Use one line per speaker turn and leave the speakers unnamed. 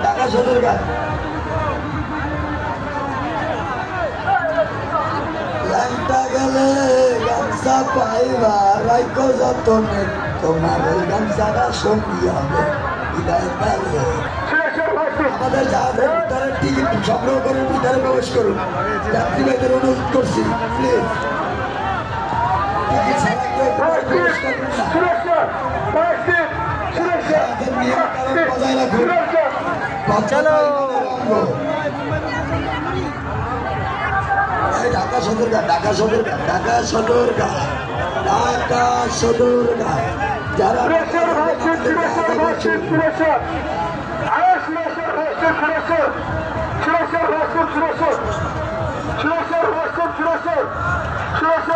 ঢাকা সদরঘাট ল্যাংটা গেলে গামছা পাইবা রাইকো যতনে তোমার ওই গামছাটা সঙ্গী হবে আমাদের যাদের ভিতরে টিকিট সংগ্রহ করুন, ভিতরে প্রবেশ করুন। যাত্রী ভাইদের অনুরোধ করছি, প্লিজ টিকিট ছাড়া কেউ প্রবেশ করবেন না। নিয়ম কানুন বজায় রাখুন। ঢাকা সদরঘাট, ঢাকা সদরঘাট, ঢাকা সদরঘাট, ঢাকা সদরঘাট। যারা
Şurası